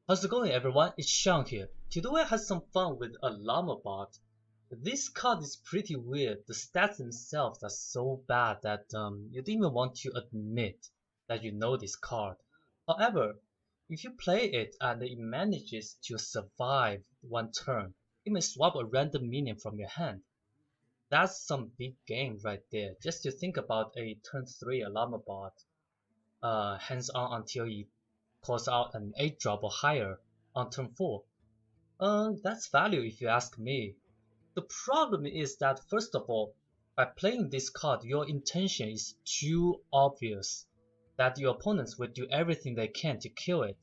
How's it going, everyone? It's Shaman here. Today I had some fun with a llama bot. This card is pretty weird. The stats themselves are so bad that you don't even want to admit that you know this card. However, if you play it and it manages to survive one turn, it may swap a random minion from your hand. That's some big game right there. Just to think about a turn 3 llama bot hands on until it calls out an 8-drop or higher on turn 4. That's value if you ask me. The problem is that first of all, by playing this card, your intention is too obvious that your opponents will do everything they can to kill it.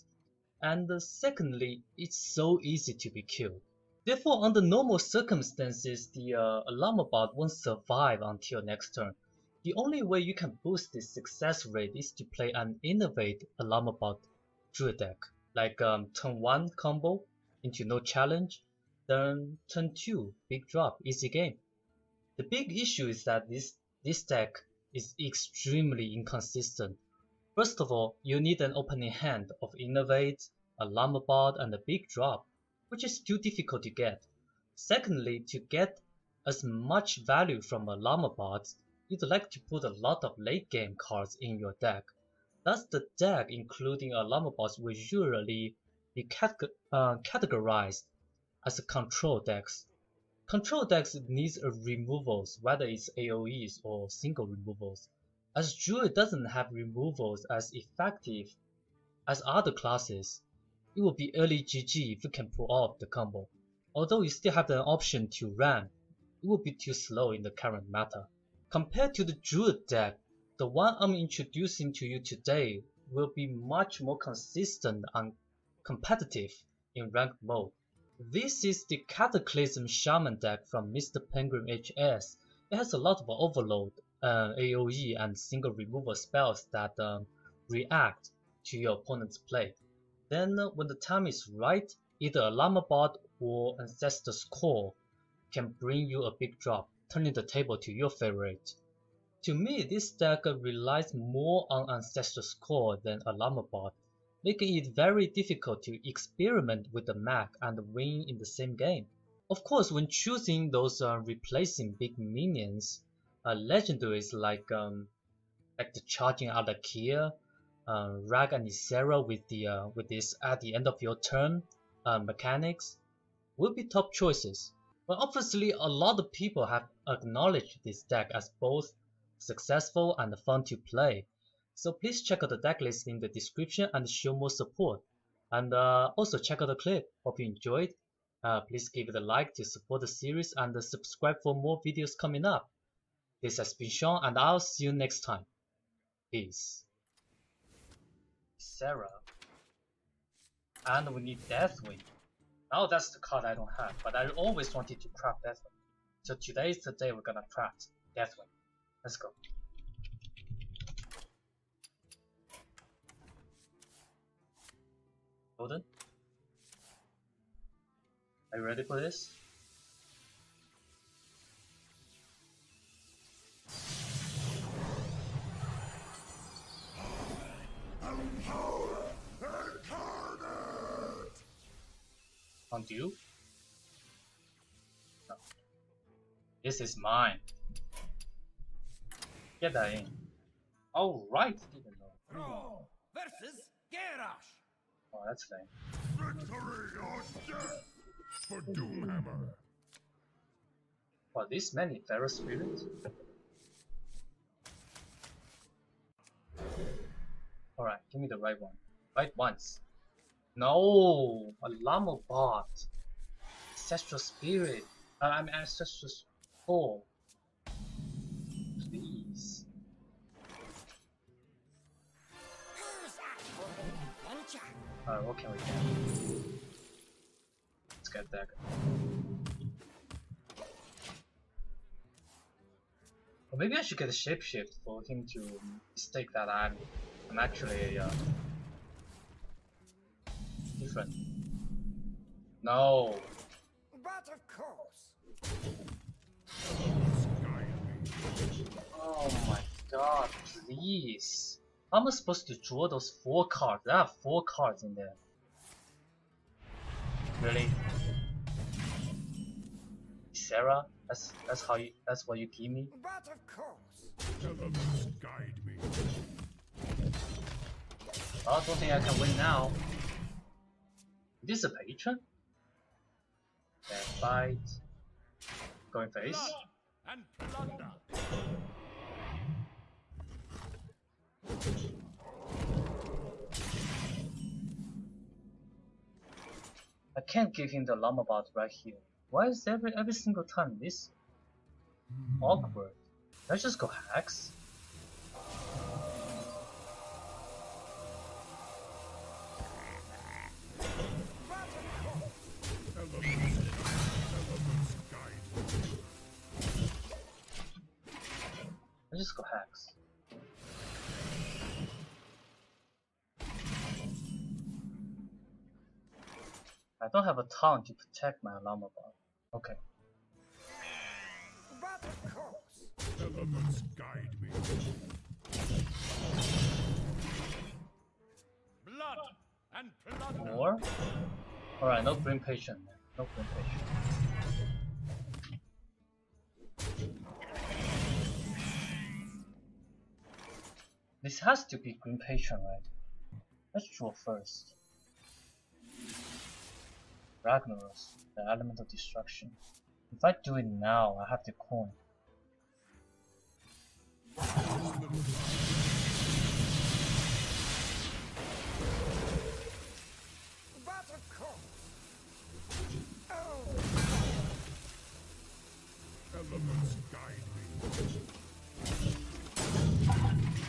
And secondly, it's so easy to be killed. Therefore, under normal circumstances, the llama bot won't survive until next turn. The only way you can boost this success rate is to play an innovate llama bot druid deck, like turn 1 combo into no challenge, then turn 2 big drop, easy game. The big issue is that this deck is extremely inconsistent. First of all, you need an opening hand of innovate, a llama bot, and a big drop, which is too difficult to get. Secondly, to get as much value from a llama bot, you'd like to put a lot of late game cards in your deck. Thus, the deck, including a llama bot, will usually be categorized as a control decks. Control decks needs removals, whether it's AoEs or single removals. As Druid doesn't have removals as effective as other classes, it will be early GG if you can pull off the combo. Although you still have the option to ram, it will be too slow in the current meta. Compared to the Druid deck, the one I'm introducing to you today will be much more consistent and competitive in ranked mode. This is the Cataclysm Shaman deck from Mr. Penguin HS. It has a lot of overload, AoE and single removal spells that react to your opponent's play. Then when the time is right, either a llama bot or Ancestor's Call can bring you a big drop, turning the table to your favorite. To me, this deck relies more on Ancestor's Call than a llama bot, making it very difficult to experiment with the mech and win in the same game. Of course, when choosing those replacing big minions, legendaries like the Charging Alakia, Rag and Isera with this at the end of your turn mechanics will be top choices. But obviously, a lot of people have acknowledged this deck as both successful and fun to play. So please check out the deck list in the description and show more support. And also check out the clip. Hope you enjoyed. Please give it a like to support the series and subscribe for more videos coming up. This has been Sean and I'll see you next time. Peace. Sarah. And we need Deathwing. Now that's the card I don't have, but I always wanted to craft Deathwing. So today is the day we're gonna craft Deathwing. Let's go. Golden? Are you ready for this? On you? No. This is mine. Get that in. Oh right, didn't know. Versus Garrosh. Oh, that's lame. Victory or death for Doomhammer. Wow, this many Pharaoh spirits? Alright, give me the right one. Right once. No! A llama bot. Ancestral spirit. I'm Ancestral Call. Please. What can we do? Let's get that. Or maybe I should get a shapeshift for him to mistake that I'm actually different. No. But of course. Oh my god, please. How am I supposed to draw those 4 cards? There are 4 cards in there. Really? Sarah? That's what you give me? But of course. Elements guide me. I don't think I can win now. This is a patron? Then fight. Going face. Blood and plunder. I can't give him the llama bot right here. Why is every single time this awkward? Let's just go hacks. Elements guide me. Let's just go hacks. I don't have a taunt to protect my llama bot. Okay. But of course. Elements guide me. Blood and plunder. More? Alright, no green patient. No green patient. This has to be green patient, right? Let's draw first. Ragnaros, the element of destruction. If I do it now, I have the coin. But of course. Oh. Elements guide me.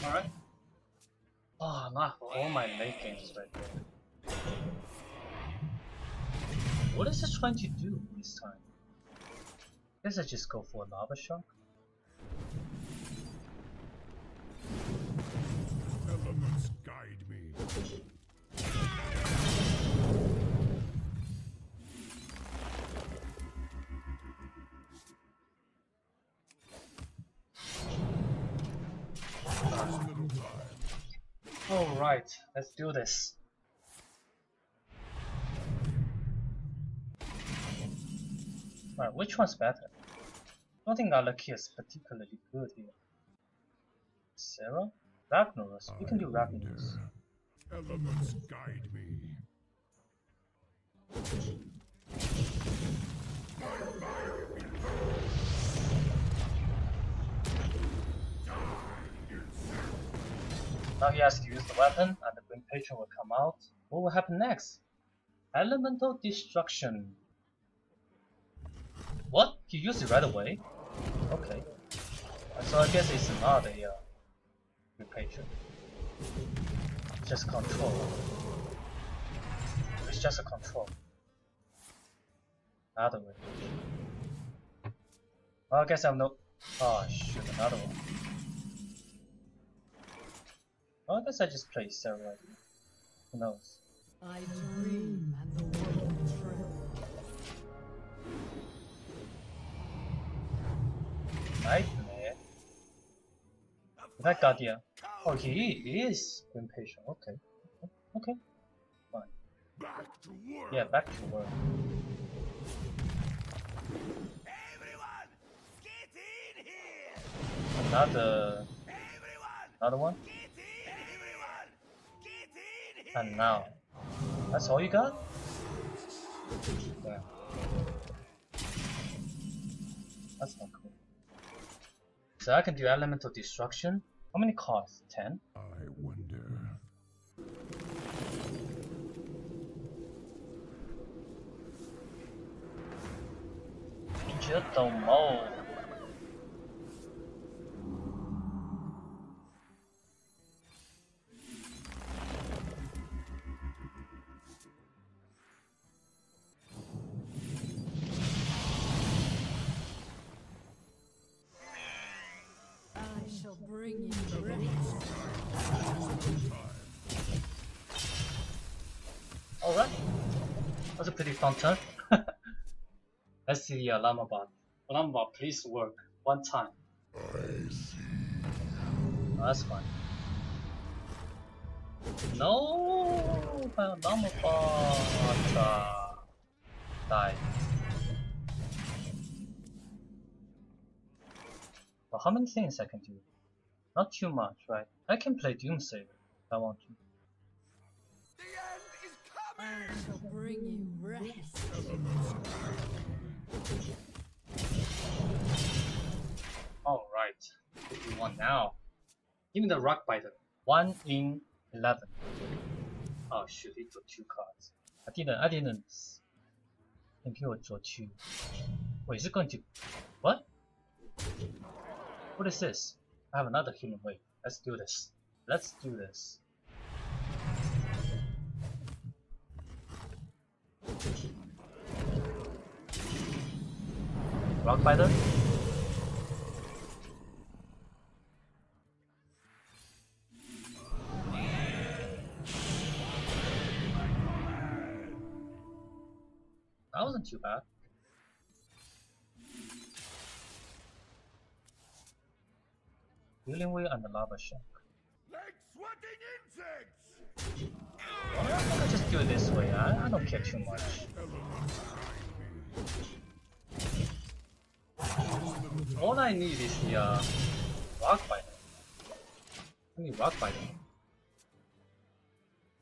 Alright. Oh, not for all my late games right there. What is it trying to do this time? Guess I just go for a lava shock. Elements guide me. Alright, let's do this. Right, which one's better? I don't think Alaki is particularly good here. Sarah? Ragnaros? We can do Ragnaros. Elements guide me. Now he has to use the weapon and the green patron will come out. What will happen next? Elemental destruction. What? He used it right away? Okay. So I guess it's not a green patron. It's just control. It's just a control. Another way. Well, I guess I'm no. Oh shoot, another one. Well, I guess I just play Sarah right here. Who knows? I dream and the world trembles. Nightmare? That Guardian. Oh, he is impatient. Okay. Okay. Fine. Back to work. Yeah, back to work. Everyone, get in here. Another one? Get in, everyone. Get in here. And now. That's all you got? Yeah. That's not cool. So I can do elemental destruction. How many cards? 10? I wonder. Just don't know. I shall bring you grace. Alright. That's a pretty fun turn. Let's see the Llama Bot. Llama Bot, please work. One time. I see. Oh, that's fine. No, my Llama Bot. died. But how many things I can do? Not too much, right? I can play Doomsayer if I want to. The end is I coming! shall bring you rest. Alright, what do you want now? Give me the Rock Biter. 1 in 11. Oh shoot, he drew 2 cards. I didn't think he would draw 2. Wait, is it going to... What? What is this? I have another healing wave. Let's do this. Let's do this. Rock Biter? That wasn't too bad. Healing wave and the lava shock. Like sweating insects! Well, I'm gonna just do it this way. I don't care too much. All I need is the Rock Biter. I need Rock Biter.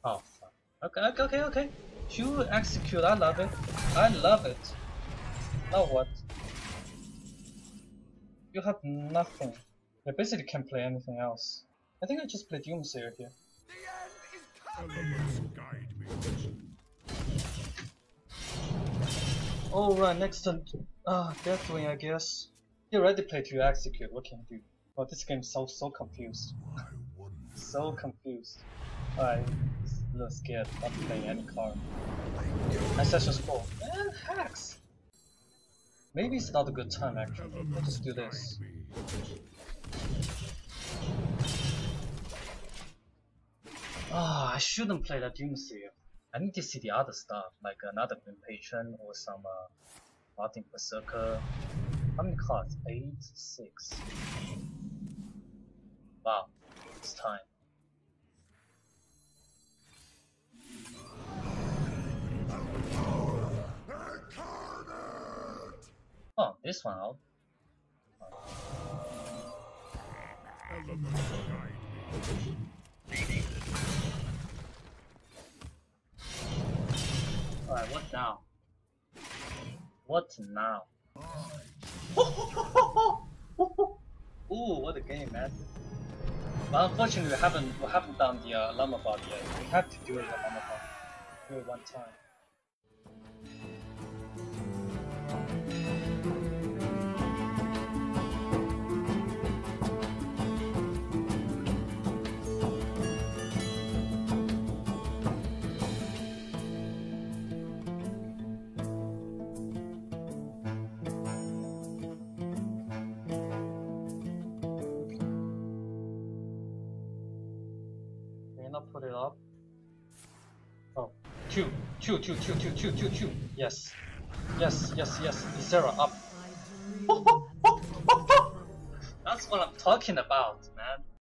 Oh fuck. Okay. You execute, I love it. I love it. Now what? You have nothing. You basically can't play anything else. I think I just play Doomsayer here. The end is coming! Guide me. Alright, next turn. Deathwing, I guess. You already played to execute, what can you do? Oh, this game is so confused. So confused. I'm a little scared not playing any card. Ancestral Scroll. And hacks! Maybe it's not a good time actually. Let's just do this. I shouldn't play that Doomsayer. I need to see the other stuff, like another Grim Patron or some Martin Berserker. How many cards? 8, 6. Wow, it's time. Oh, this one out. Alright, what now? What now? Ooh, what a game, man! But unfortunately, we haven't done the Llama Bot yet. We have to do it the Llama Bot. Do it one time. Put it up. Oh, two. Yes. Zero up. That's what I'm talking about.